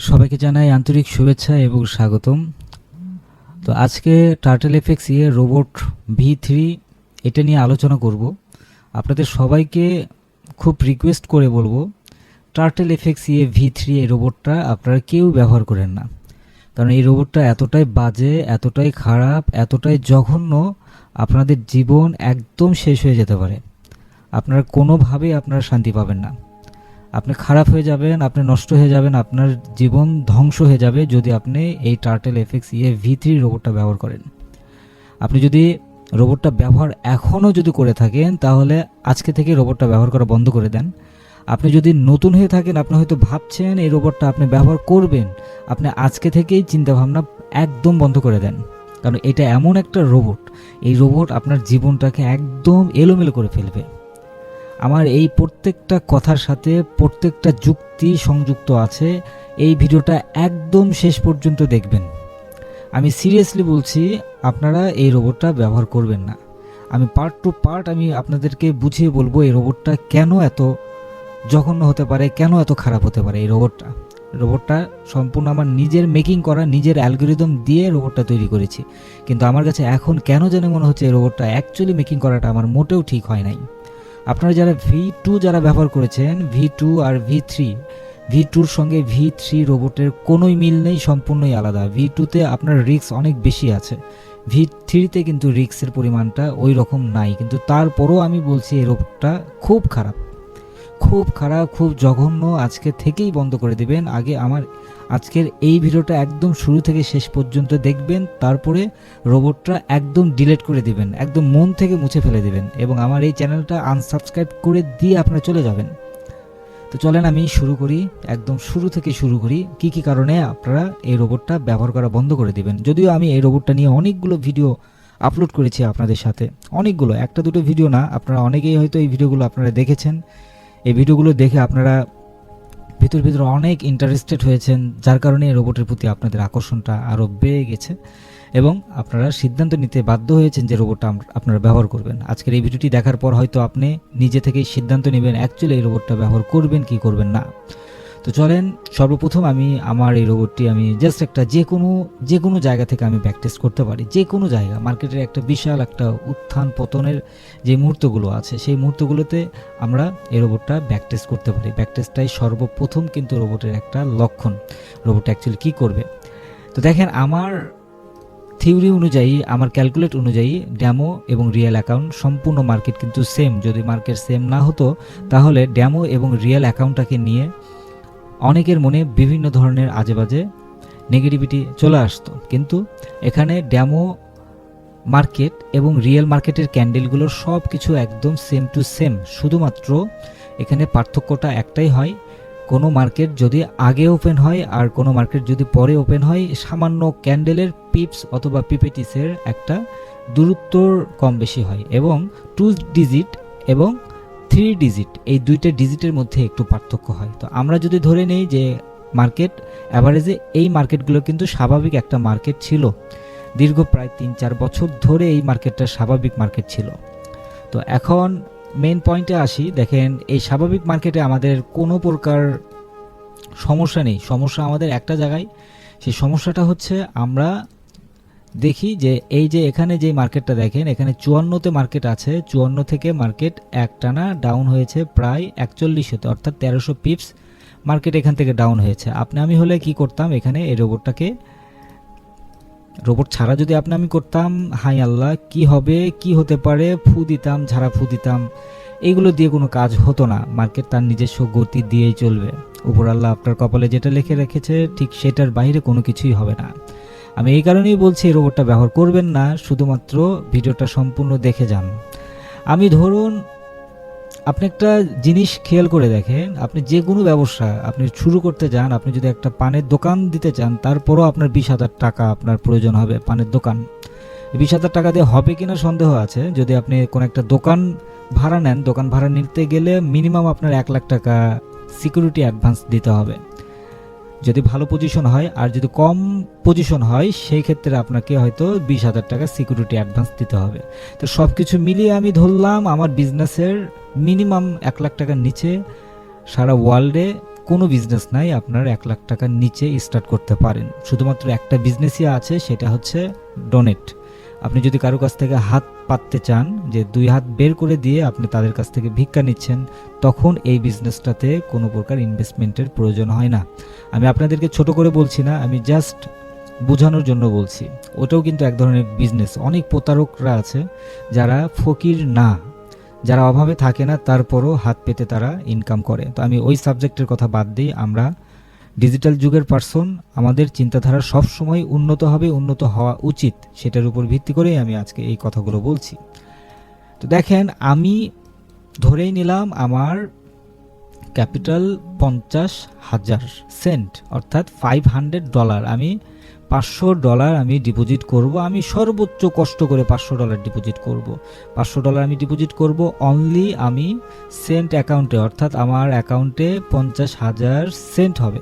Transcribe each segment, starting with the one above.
সবাইকে জানাই আন্তরিক শুভেচ্ছা এবং স্বাগতম। তো আজকে টার্টেল এফএক্স রোবট V3 এটা নিয়ে আলোচনা করব। আপনাদের সবাইকে খুব রিকোয়েস্ট করে বলবো, টার্টেল এফএক্স V3 এই রোবটটা আপনারা কেউ ব্যবহার করেন না, কারণ এই রোবটটা এতটাই বাজে, এতটাই খারাপ, এতটাই জঘন্য, আপনাদের জীবন একদম শেষ হয়ে যেতে পারে। আপনারা কোনোভাবেই আপনারা শান্তি পাবেন না, আপনি খারাপ হয়ে যাবেন, আপনি নষ্ট হয়ে যাবেন, আপনার জীবন ধ্বংস হয়ে যাবে যদি আপনি এই টার্টেল এফএক্স V3 রোবটটা ব্যবহার করেন। আপনি যদি রোবটটা ব্যবহার এখনও যদি করে থাকেন, তাহলে আজকে থেকে রোবটটা ব্যবহার করা বন্ধ করে দেন। আপনি যদি নতুন হয়ে থাকেন, আপনি হয়তো ভাবছেন এই রোবটটা আপনি ব্যবহার করবেন, আপনি আজকে থেকেই চিন্তাভাবনা একদম বন্ধ করে দেন, কারণ এটা এমন একটা রোবট, এই রোবট আপনার জীবনটাকে একদম এলোমেলো করে ফেলবে। আমার এই প্রত্যেকটা কথার সাথে প্রত্যেকটা যুক্তি সংযুক্ত আছে, এই ভিডিওটা একদম শেষ পর্যন্ত দেখবেন। আমি সিরিয়াসলি বলছি, আপনারা এই রোবটটা ব্যবহার করবেন না। আমি পার্ট টু পার্ট আমি আপনাদেরকে বুঝিয়ে বলবো এই রোবটটা কেন এত জঘন্য হতে পারে, কেন এত খারাপ হতে পারে। এই রোবটটা সম্পূর্ণ আমার নিজের মেকিং করা, নিজের অ্যালগোরিদম দিয়ে রোবটটা তৈরি করেছি, কিন্তু আমার কাছে এখন কেন যেন মনে হচ্ছে এই রোবটটা অ্যাকচুয়ালি মেকিং করাটা আমার মোটেও ঠিক হয় নাই। আপনারা যারা V2 যারা ব্যবহার করেছেন, V2 আর V3, V2-র সঙ্গে V3 রোবটের কোনোই মিল নেই, সম্পূর্ণই আলাদা। V2-তে আপনার রিস্ক অনেক বেশি আছে, V3-তে কিন্তু রিস্কের পরিমাণটা ওই রকম নাই, কিন্তু তারপরও আমি বলছি এই রোবটটা খুব খারাপ, খুব খারাপ, খুব জঘন্য। আজকে থেকেই বন্ধ করে দিবেন। আগে আমার আজকের এই ভিডিওটা একদম শুরু থেকে শেষ পর্যন্ত দেখবেন, তারপরে রোবটটা একদম ডিলিট করে দিবেন, একদম মন থেকে মুছে ফেলে দিবেন, এবং আমার এই চ্যানেলটা আনসাবস্ক্রাইব করে দিয়ে আপনারা চলে যাবেন। তো চলেন আমি শুরু করি, একদম শুরু থেকে শুরু করি, কি কি কারণে আপনারা এই রোবটটা ব্যবহার করা বন্ধ করে দিবেন। যদিও আমি এই রোবটটা নিয়ে অনেকগুলো ভিডিও আপলোড করেছি আপনাদের সাথে, অনেকগুলো, একটা দুটো ভিডিও না, আপনারা অনেকেই হয়তো এই ভিডিওগুলো আপনারা দেখেছেন। এই ভিডিওগুলো দেখে আপনারা ভিতর অনেক ইন্টারেস্টেড হয়েছেন, যার কারণে এই রোবটের প্রতি আপনাদের আকর্ষণটা আরও বেড়ে গেছে এবং আপনারা সিদ্ধান্ত নিতে বাধ্য হয়েছেন যে রোবটটা আপনারা ব্যবহার করবেন। আজকের এই ভিডিওটি দেখার পর হয়তো আপনি নিজে থেকেই সিদ্ধান্ত নেবেন অ্যাকচুয়ালি এই রোবটটা ব্যবহার করবেন কি করবেন না। তো চলেন, সর্বপ্রথম আমি আমার এই রোবটটি আমি জাস্ট একটা যে কোনো জায়গা থেকে আমি ব্যাক টেস্ট করতে পারি, যে কোনো জায়গা, মার্কেটের একটা বিশাল একটা উত্থান পতনের যে মুহূর্তগুলো আছে সেই মুহূর্তগুলোতে আমরা এই রোবটটা ব্যাক টেস্ট করতে পারি। ব্যাক টেস্টটাই সর্বপ্রথম কিন্তু রোবটের একটা লক্ষণ, রোবট অ্যাকচুয়ালি কী করবে। তো দেখেন, আমার থিওরি অনুযায়ী, আমার ক্যালকুলেট অনুযায়ী ড্যামো এবং রিয়েল অ্যাকাউন্ট সম্পূর্ণ মার্কেট কিন্তু সেম। যদি মার্কেট সেম না হতো তাহলে ড্যামো এবং রিয়েল অ্যাকাউন্টটাকে নিয়ে অনেকের মনে বিভিন্ন ধরনের আজেবাজে নেগেটিভিটি চলে আসতো, কিন্তু এখানে ড্যামো মার্কেট এবং রিয়েল মার্কেটের ক্যান্ডেলগুলোর সব কিছু একদম সেম টু সেম। শুধুমাত্র এখানে পার্থক্যটা একটাই হয়, কোনো মার্কেট যদি আগে ওপেন হয় আর কোনো মার্কেট যদি পরে ওপেন হয়, সামান্য ক্যান্ডেলের পিপস অথবা পিপেটিসের একটা দূরত্বর কম বেশি হয়, এবং 2 ডিজিট এবং 3 ডিজিট, এই দুইটা ডিজিটের মধ্যে একটু পার্থক্য হয়। তো আমরা যদি ধরে নেই যে মার্কেট অ্যাভারেজে এই মার্কেটগুলো কিন্তু স্বাভাবিক একটা মার্কেট ছিল, দীর্ঘ প্রায় 3-4 বছর ধরে এই মার্কেটটা স্বাভাবিক মার্কেট ছিল। তো এখন মেইন পয়েন্টে আসি। দেখেন, এই স্বাভাবিক মার্কেটে আমাদের কোনো প্রকার সমস্যা নেই, সমস্যা আমাদের একটা জায়গায়। সেই সমস্যাটা হচ্ছে আমরা দেখি যে এই যে এখানে যে মার্কেটটা দেখেন, এখানে 54তে মার্কেট আছে, 54 থেকে মার্কেট একটানা ডাউন হয়েছে প্রায় 4100তে, অর্থাৎ 1300 পিপস মার্কেট এখান থেকে ডাউন হয়েছে। আমি হলে কি করতাম, এখানে এই রোবট ছাড়া যদি আমি করতাম, হাই আল্লাহ কি হবে, কি হতে পারে, ফু দিতাম, ঝাড়া ফু দিতাম, এইগুলো দিয়ে কোনো কাজ হতো না। মার্কেট তার নিজস্ব গতি দিয়েই চলবে, উপর আল্লাহ আপনার কপালে যেটা লিখে রেখেছে ঠিক সেটার বাইরে কোনো কিছুই হবে না। আমি এই কারণেই বলছি এই রোবটটা ব্যবহার করবেন না, শুধুমাত্র ভিডিওটা সম্পূর্ণ দেখে যান। আমি ধরুন, আপনি একটা জিনিস খেয়াল করে দেখেন, আপনি যে কোনো ব্যবসা আপনি শুরু করতে যান, আপনি যদি একটা পানের দোকান দিতে চান, তারপরও আপনার 20,000 টাকা আপনার প্রয়োজন হবে পানের দোকান। 20,000 টাকা দিয়ে হবে কিনা সন্দেহ আছে। যদি আপনি কোনো একটা দোকান ভাড়া নেন, দোকান ভাড়া নিতে গেলে মিনিমাম আপনার 1 লাখ টাকা সিকিউরিটি অ্যাডভান্স দিতে হবে যদি ভালো পজিশন হয়, আর যদি কম পজিশন হয় সেই ক্ষেত্রে আপনাকে হয়তো 20,000 টাকা সিকিউরিটি অ্যাডভান্স দিতে হবে। তো সব কিছু মিলিয়ে আমি ধরলাম আমার বিজনেসের মিনিমাম 1 লাখ টাকার নিচে সারা ওয়ার্ল্ডে কোনো বিজনেস নাই আপনার 1 লাখ টাকার নিচে স্টার্ট করতে পারেন। শুধুমাত্র একটা বিজনেসই আছে, সেটা হচ্ছে ডোনেট। আপনি যদি কারো কাছ থেকে হাত পাততে চান, যে 2 হাত বের করে দিয়ে আপনি তাদের কাছ থেকে ভিক্ষা নিচ্ছেন, তখন এই বিজনেসটাতে কোনো প্রকার ইনভেস্টমেন্টের প্রয়োজন হয় না। আমি আপনাদেরকে ছোট করে বলছি না, আমি জাস্ট বোঝানোর জন্য বলছি। ওটাও কিন্তু এক ধরনের বিজনেস। অনেক প্রতারকরা আছে যারা ফকির না, যারা অভাবে থাকে না, তারপরও হাত পেতে তারা ইনকাম করে। তো আমি ওই সাবজেক্টের কথা বাদ দিই। আমরা ডিজিটাল যুগের পার্সন, আমাদের চিন্তাধারা সবসময় উন্নত হবে, উন্নত হওয়া উচিত, সেটার উপর ভিত্তি করেই আমি আজকে এই কথাগুলো বলছি। তো দেখেন, আমি ধরেই নিলাম আমার ক্যাপিটাল 50,000 সেন্ট, অর্থাৎ $500। আমি $500 আমি ডিপোজিট করব। আমি সর্বোচ্চ কষ্ট করে $500 ডিপোজিট করব। $500 আমি ডিপোজিট করব অনলি আমি সেন্ট অ্যাকাউন্টে, অর্থাৎ আমার অ্যাকাউন্টে 50,000 সেন্ট হবে।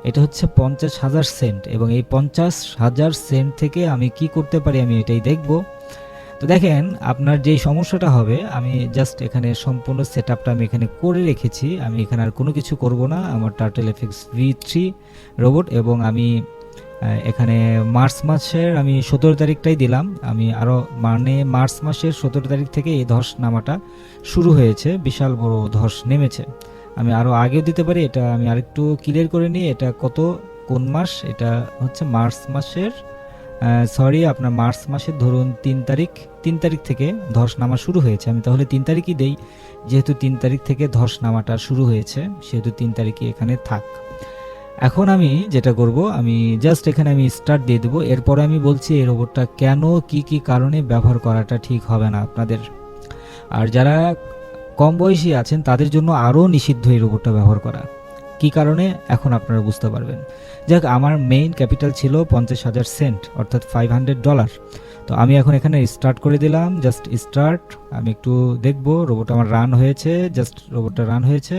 এটা হচ্ছে 50,000 সেন্ট, এবং এই 50,000 সেন্ট থেকে আমি কি করতে পারি আমি এটাই দেখব। তো দেখেন, আপনার যেই সমস্যাটা হবে, আমি জাস্ট এখানে সম্পূর্ণ সেটআপটা আমি এখানে করে রেখেছি। আমি এখানে আর কোনো কিছু করব না। আমার টার্টেল এফএক্স V3 রোবট, এবং আমি এখানে মার্চ মাসের আমি 17 তারিখটাই দিলাম। আমি আরও মার্চ মাসের 17 তারিখ থেকে এই ধস নামাটা শুরু হয়েছে, বিশাল বড় ধস নেমেছে। আমি আরও আগেও দিতে পারি, এটা আমি আরেকটু ক্লিয়ার করে নিই। এটা কোন মাস? এটা হচ্ছে মার্চ মাসের আপনার মার্চ মাসের ধরুন 3 তারিখ থেকে ধস নামা শুরু হয়েছে। আমি তাহলে 3 তারিখই দেই, যেহেতু 3 তারিখ থেকে ধস নামাটা শুরু হয়েছে, সেহেতু 3 তারিখই এখানে থাক। এখন আমি যেটা করব, আমি জাস্ট এখানে আমি স্টার্ট দিয়ে দেবো। এরপরে আমি বলছি এই রোবটটা কেন, কি কারণে ব্যবহার করাটা ঠিক হবে না আপনাদের। আর যারা কম বয়সী আছেন তাদের জন্য আরও নিষিদ্ধ এই রোবটটা ব্যবহার করা। কি কারণে এখন আপনারা বুঝতে পারবেন। যাক, আমার মেইন ক্যাপিটাল ছিল 50,000 সেন্ট, অর্থাৎ $500। তো আমি এখন এখানে স্টার্ট করে দিলাম, জাস্ট স্টার্ট। আমি একটু দেখব রোবট আমার রান হয়েছে, জাস্ট রোবটটা রান হয়েছে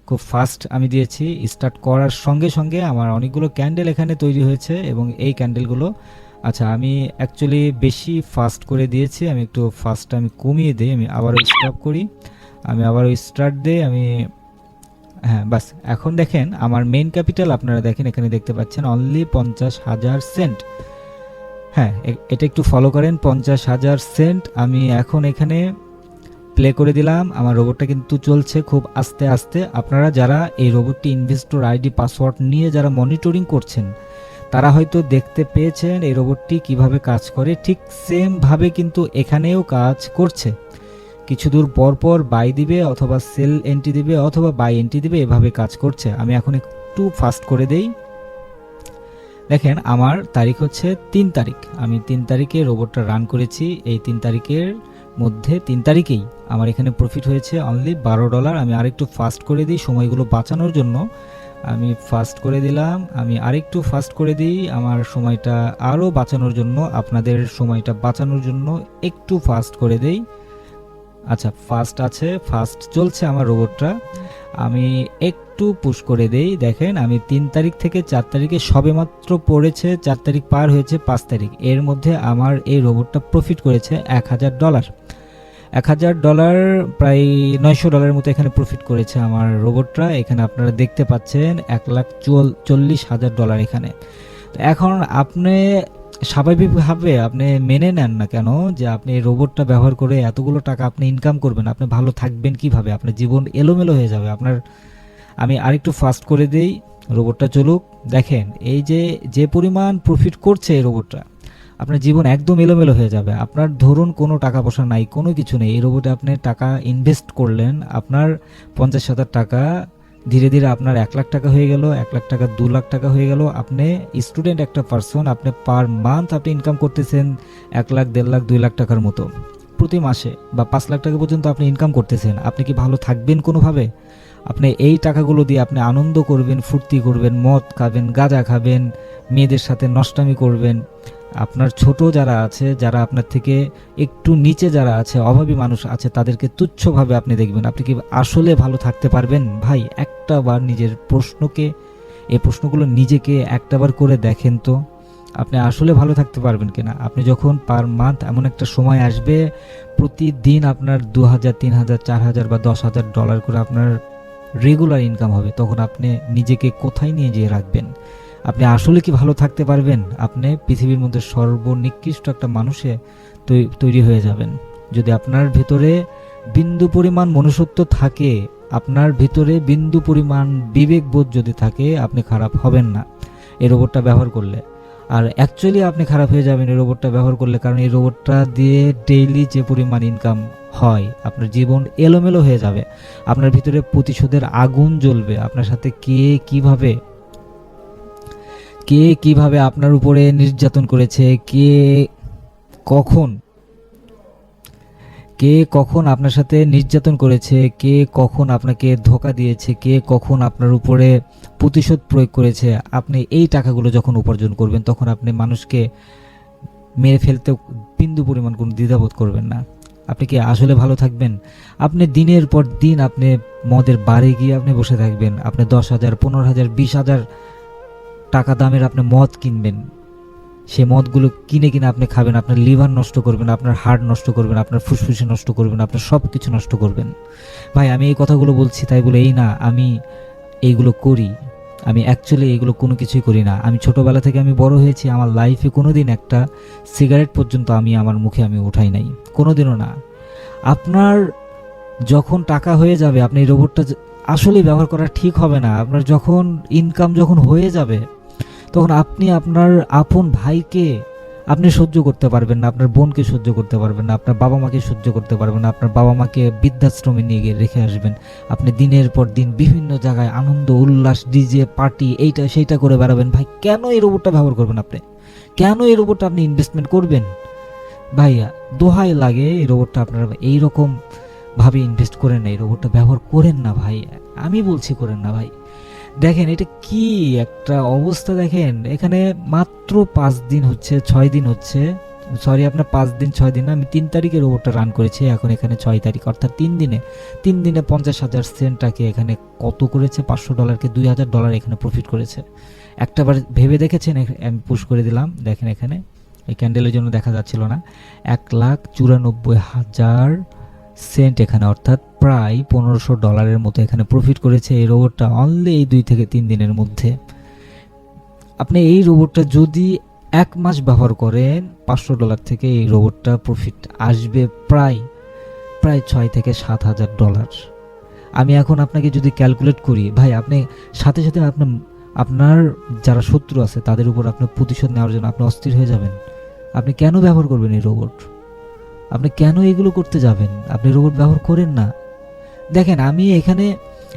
খুব ফাস্ট আমি দিয়েছি। স্টার্ট করার সঙ্গে সঙ্গে আমার অনেকগুলো ক্যান্ডেল এখানে তৈরি হয়েছে, এবং এই ক্যান্ডেলগুলো, আচ্ছা আমি অ্যাকচুয়ালি বেশি ফাস্ট করে দিয়েছি, আমি একটু ফাস্টটা আমি কমিয়ে দিই। আমি আবারও স্টপ করি, আমি আবারও স্টার্ট দিই, আমি হ্যাঁ বাস। এখন দেখেন আমার মেইন ক্যাপিটাল আপনারা দেখেন এখানে দেখতে পাচ্ছেন অনলি 50,000 সেন্ট। হ্যাঁ, এটা একটু ফলো করেন, 50,000 সেন্ট। আমি এখন এখানে প্লে করে দিলাম। আমার রোবটটা কিন্তু চলছে খুব আস্তে আস্তে। আপনারা যারা এই রোবটটি ইনভেস্টর আইডি পাসওয়ার্ড নিয়ে যারা মনিটরিং করছেন, তারা হয়তো দেখতে পেয়েছেন এই রোবটটি কিভাবে কাজ করে। ঠিক সেম ভাবে কিন্তু এখানেও কাজ করছে। কিছু দূর পর পর বাই দিবে, অথবা সেল এন্ট্রি দিবে, অথবা বাই এন্ট্রি দিবে, এভাবে কাজ করছে। আমি এখন একটু ফাস্ট করে দেই। দেখেন আমার তারিখ হচ্ছে 3 তারিখ। আমি 3 তারিখে রোবটটা রান করেছি। এই 3 তারিখের মধ্যে 3 তারিখেই আমার এখানে প্রফিট হয়েছে অনলি $12। আমি আরেকটু ফাস্ট করে দিই সময়গুলো বাঁচানোর জন্য। আমি ফাস্ট করে দিলাম, আমি আরেকটু ফাস্ট করে দিই আমার সময়টা আরও বাঁচানোর জন্য, আপনাদের সময়টা বাঁচানোর জন্য একটু ফাস্ট করে দেই। আচ্ছা, ফাস্ট আছে, ফাস্ট চলছে আমার রোবটটা। আমি একটু পুশ করে দেই। দেখেন আমি 3 তারিখ থেকে 4 তারিখে সবেমাত্র পড়েছে, 4 তারিখ পার হয়েছে 5 তারিখ, এর মধ্যে আমার এই রোবটটা প্রফিট করেছে $1,000। $1,000 প্রায় $900 মতো এখানে প্রফিট করেছে আমার রোবটটা। এখানে আপনারা দেখতে পাচ্ছেন $1,40,000 এখানে। তো এখন আপনি স্বাভাবিকভাবে আপনি মেনে নেন না কেন যে আপনি এই রোবটটা ব্যবহার করে এতগুলো টাকা আপনি ইনকাম করবেন? আপনি ভালো থাকবেন কিভাবে? আপনার জীবন এলোমেলো হয়ে যাবে আপনার। আমি আরেকটু ফাস্ট করে দেই, রোবটটা চলুক। দেখেন এই যে পরিমাণ প্রফিট করছে এই রোবটটা, আপনার জীবন একদম এলোমেলো হয়ে যাবে। আপনার ধরুন কোনো টাকা পয়সা নাই, কোনো কিছু নেই, এই রোবটে আপনি টাকা ইনভেস্ট করলেন, আপনার 50,000 টাকা ধীরে ধীরে আপনার 1 লাখ টাকা হয়ে গেল, 1 লাখ টাকা 2 লাখ টাকা হয়ে গেল। আপনি স্টুডেন্ট একটা পারসন, আপনি পার মান্থ আপনি ইনকাম করতেছেন 1 লাখ, 1.5 লাখ, 2 লাখ টাকার মতো প্রতি মাসে, বা 5 লাখ টাকা পর্যন্ত আপনি ইনকাম করতেছেন। আপনি কি ভালো থাকবেন কোনোভাবে? আপনি এই টাকাগুলো দিয়ে আপনি আনন্দ করবেন, ফুর্তি করবেন, মদ খাবেন, গাঁজা খাবেন, মেয়েদের সাথে নষ্টামি করবেন। আপনার ছোট যারা আছে, যারা আপনার থেকে একটু নিচে যারা আছে, অভাবী মানুষ আছে, তাদেরকে তুচ্ছভাবে আপনি দেখবেন। আপনি কি আসলে ভালো থাকতে পারবেন? ভাই একটা বার নিজের এই প্রশ্নগুলো নিজেকে একটাবার করে দেখেন তো, আপনি আসলে ভালো থাকতে পারবেন কিনা। আপনি যখন পার মান্থ এমন একটা সময় আসবে, প্রতিদিন আপনার $2,000, $3,000, $4,000 বা $10,000 করে আপনার রেগুলার ইনকাম হবে, তখন আপনি নিজেকে কোথায় নিয়ে যেয়ে রাখবেন? আপনি আসলে কি ভালো থাকতে পারবেন? আপনি পৃথিবীর মধ্যে সর্বনিকৃষ্ট একটা মানুষে তৈরি হয়ে যাবেন। যদি আপনার ভিতরে বিন্দু পরিমাণ মনুষ্যত্ব থাকে, আপনার ভিতরে বিন্দু পরিমাণ বিবেকবোধ যদি থাকে, আপনি খারাপ হবেন না এই রোবটটা ব্যবহার করলে। আর অ্যাকচুয়ালি আপনি খারাপ হয়ে যাবেন এই রোবটটা ব্যবহার করলে, কারণ এই রোবটটা দিয়ে ডেইলি যে পরিমাণ ইনকাম হয়, আপনার জীবন এলোমেলো হয়ে যাবে। আপনার ভিতরে প্রতিশোধের আগুন জ্বলবে। আপনার সাথে কে কিভাবে আপনার উপরে নির্যাতন করেছে, কখন কে কখন আপনার সাথে নির্যাতন করেছে, কে কখন আপনাকে ধোঁকা দিয়েছে, কে কখন আপনার উপরে প্রতিশোধ প্রয়োগ করেছে, আপনি এই টাকাগুলো যখন উপার্জন করবেন, তখন আপনি মানুষকে মেরে ফেলতে বিন্দু পরিমাণ কোনো দ্বিধাবোধ করবেন না। আপনি কি আসলে ভালো থাকবেন? আপনি দিনের পর দিন আপনি মদের বারে গিয়ে আপনি বসে থাকবেন, আপনি 10,000, 15,000, 20,000 টাকা দামের আপনি মদ কিনবেন, সেই মদগুলো কিনে আপনি খাবেন, আপনার লিভার নষ্ট করবেন, আপনার হার্ট নষ্ট করবেন, আপনার ফুসফুসে নষ্ট করবেন, আপনার সব কিছু নষ্ট করবেন। ভাই, আমি এই কথাগুলো বলছি তাই বলে এই না আমি এইগুলো করি। আমি অ্যাকচুয়ালি এইগুলো কোনো কিছুই করি না। আমি ছোটোবেলা থেকে আমি বড় হয়েছি, আমার লাইফে কোনো দিন একটা সিগারেট পর্যন্ত আমি আমার মুখে আমি উঠাই নাই, কোনো দিনও না। আপনার যখন টাকা হয়ে যাবে, আপনি এই রোবটটা আসলেই ব্যবহার করা ঠিক হবে না। আপনার যখন ইনকাম যখন হয়ে যাবে, তখন আপনি আপনার আপন ভাইকে আপনি সহ্য করতে পারবেন না, আপনার বোনকে সহ্য করতে পারবেন না, আপনার বাবা মাকে সহ্য করতে পারবেন না, আপনার বাবা মাকে বৃদ্ধাশ্রমে নিয়ে গিয়ে রেখে আসবেন। আপনি দিনের পর দিন বিভিন্ন জায়গায় আনন্দ উল্লাস, ডিজে পার্টি, এইটা সেইটা করে বেড়াবেন। ভাই, কেন এই রোবটটা ব্যবহার করবেন? আপনি কেন এই রোবটটা আপনি ইনভেস্টমেন্ট করবেন? ভাইয়া, দোহাই লাগে, এই রোবটটা আপনারা এইরকম ভাবে ইনভেস্ট করেন না, এই রোবটটা ব্যবহার করেন না ভাই, আমি বলছি করেন না ভাই। দেখেন এটা কি একটা অবস্থা, দেখেন এখানে মাত্র 5 দিন হচ্ছে, 6 দিন হচ্ছে, সরি আপনার 5 দিন 6 দিন না, আমি 3 তারিখে রোবটটা রান করেছি, এখন এখানে 6 তারিখ, অর্থাৎ 3 দিনে 50,000 সেন্টটাকে এখানে কত করেছে, $500কে $2,000 এখানে প্রফিট করেছে। একটাবার ভেবে দেখেছেন? আমি পুশ করে দিলাম, দেখেন এখানে এই ক্যান্ডেলের জন্য দেখা যাচ্ছিল না, $1,94,000 সেন্ট এখানে, অর্থাৎ প্রায় $1,500 মতো এখানে প্রফিট করেছে এই রোবটটা অনলি এই 2 থেকে 3 দিনের মধ্যে। আপনি এই রোবটটা যদি 1 মাস ব্যবহার করেন, $500 থেকে এই রোবটটা প্রফিট আসবে প্রায় 6 থেকে 7,000 $। আমি এখন আপনাকে যদি ক্যালকুলেট করি, ভাই আপনি সাথে সাথে আপনার যারা শত্রু আছে তাদের উপর আপনি প্রতিশোধ নেওয়ার জন্য আপনি অস্থির হয়ে যাবেন। আপনি কেন ব্যবহার করবেন এই রোবট? আপনি কেন এগুলো করতে যাবেন? আপনি রোবট ব্যবহার করেন না। দেখেন, আমি এখানে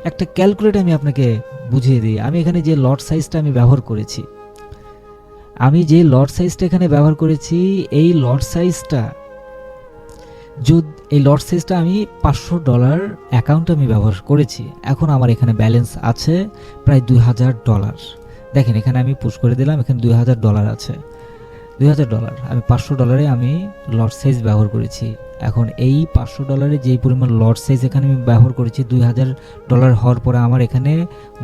একটা ক্যালকুলেট আমি আপনাকে বুঝিয়ে দিই। আমি এখানে যে লট সাইজটা আমি ব্যবহার করেছি, এখানে ব্যবহার করেছি, এই লট সাইজটা আমি $500 অ্যাকাউন্ট আমি ব্যবহার করেছি। এখন আমার এখানে ব্যালেন্স আছে প্রায় $2,000। দেখেন এখানে আমি পুশ করে দিলাম, এখানে $2,000 আছে। $2,000 আমি $500 আমি লট সাইজ ব্যবহার করেছি। এখন এই $500 যেই পরিমাণ লট সাইজ এখানে আমি ব্যবহার করেছি, $2,000 হওয়ার পরে আমার এখানে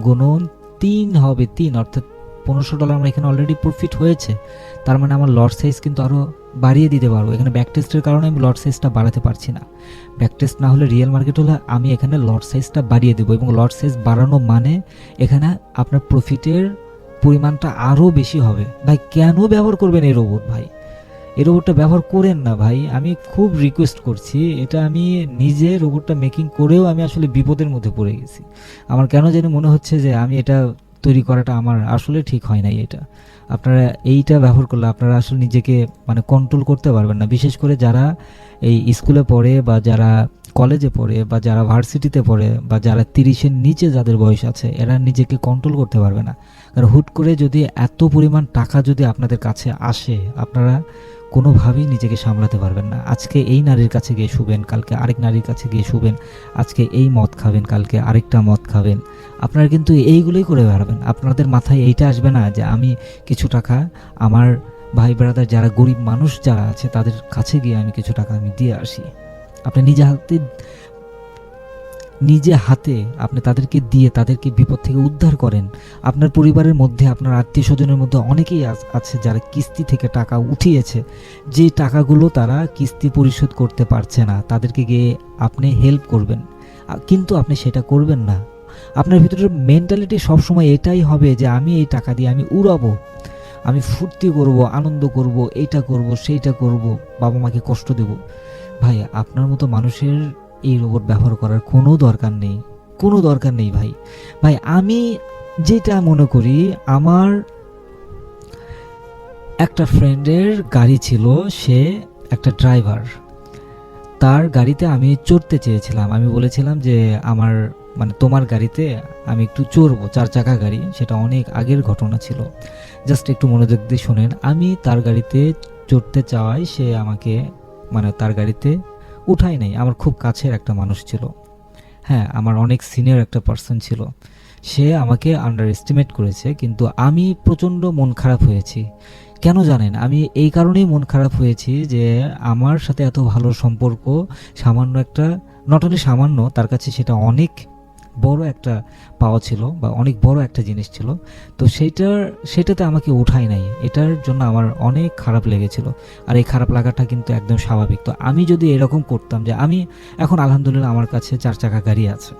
গুণন 3 হবে, 3 অর্থাৎ $1,500 আমার এখানে অলরেডি প্রফিট হয়েছে। তার মানে আমার লট সাইজ কিন্তু আরও বাড়িয়ে দিতে পারবো। এখানে ব্যাক টেস্টের কারণে আমি লট সাইজটা বাড়াতে পারছি না। ব্যাক টেস্ট না হলে, রিয়েল মার্কেট হলে আমি এখানে লট সাইজটা বাড়িয়ে দেবো, এবং লট সাইজ বাড়ানো মানে এখানে আপনার প্রফিটের পরিমাণটা আরও বেশি হবে। ভাই, কেন ব্যবহার করবেন এই রোবট? ভাই, এই রোবটটা ব্যবহার করেন না ভাই, আমি খুব রিকোয়েস্ট করছি। এটা আমি নিজে রোবটটা মেকিং করেও আমি আসলে বিপদের মধ্যে পড়ে গেছি। আমার কেন জানি মনে হচ্ছে যে আমি এটা তৈরি করাটা আমার আসলে ঠিক হয় নাই। এটা আপনারা এইটা ব্যবহার করলে আপনারা আসলে নিজেকে মানে কন্ট্রোল করতে পারবেন না। বিশেষ করে যারা এই স্কুলে পড়ে, বা যারা কলেজে পড়ে, বা যারা ভার্সিটিতে পড়ে, বা যারা 30-এর নিচে যাদের বয়স আছে, এরা নিজেকে কন্ট্রোল করতে পারবে না। কারণ হুট করে যদি এত পরিমাণ টাকা যদি আপনাদের কাছে আসে, আপনারা কোনোভাবেই নিজেকে সামলাতে পারবেন না। আজকে এই নারীর কাছে গিয়ে শুবেন, কালকে আরেক নারীর কাছে গিয়ে শুবেন, আজকে এই মদ খাবেন, কালকে আরেকটা মদ খাবেন। আপনারা কিন্তু এইগুলোই করে বেড়াবেন। আপনাদের মাথায় এইটা আসবে না যে আমি কিছু টাকা আমার ভাই ব্রাদার যারা গরিব মানুষ যারা আছে তাদের কাছে গিয়ে আমি কিছু টাকা আমি দিয়ে আসি। আপনি নিজে হাতে আপনি তাদেরকে দিয়ে তাদেরকে বিপদ থেকে উদ্ধার করেন। আপনার পরিবারের মধ্যে, আপনার আত্মীয় স্বজনের মধ্যে অনেকেই আছে যারা কিস্তি থেকে টাকা উঠিয়েছে, যে টাকাগুলো তারা কিস্তি পরিশোধ করতে পারছে না, তাদেরকে গিয়ে আপনি হেল্প করবেন। কিন্তু আপনি সেটা করবেন না। আপনার ভিতরে মেন্টালিটি সবসময় এটাই হবে যে আমি এই টাকা দিয়ে আমি উড়াবো, আমি ফুর্তি করব, আনন্দ করব, এইটা করব, সেইটা করব, বাবা মাকে কষ্ট দেব। ভাই আপনার মতো মানুষের এই রোবট ব্যবহার করার কোনো দরকার নেই, কোনো দরকার নেই ভাই। ভাই আমি যেটা মনে করি, আমার একটা ফ্রেন্ডের গাড়ি ছিল, সে একটা ড্রাইভার, তার গাড়িতে আমি চড়তে চেয়েছিলাম। আমি বলেছিলাম যে আমার মানে তোমার গাড়িতে আমি একটু চড়বো, 4 চাকা গাড়ি, সেটা অনেক আগের ঘটনা ছিল, জাস্ট একটু মনোযোগ দিয়ে শোনেন। আমি তার গাড়িতে চড়তে চাওয়ায় সে আমাকে মানে তার গাড়িতে উঠাই নাই। আমার খুব কাছের একটা মানুষ ছিল, হ্যাঁ আমার অনেক সিনিয়র একটা পার্সন ছিল, সে আমাকে আন্ডার এস্টিমেট করেছে। কিন্তু আমি প্রচণ্ড মন খারাপ হয়েছি। কেন জানেন? আমি এই কারণেই মন খারাপ হয়েছি যে আমার সাথে এত ভালো সম্পর্ক, সামান্য একটা, নট অনলি সামান্য, তার কাছে সেটা অনেক বড় একটা পাওয়া ছিল বা অনেক বড় একটা জিনিস ছিল, তো সেটাতে আমাকে উঠাই নাই। এটার জন্য আমার অনেক খারাপ লেগেছিল। আর এই খারাপ লাগাটা কিন্তু একদম স্বাভাবিক। তো আমি যদি এরকম করতাম, যে আমি এখন আলহামদুলিল্লাহ আমার কাছে 4 চাকা গাড়ি আছে,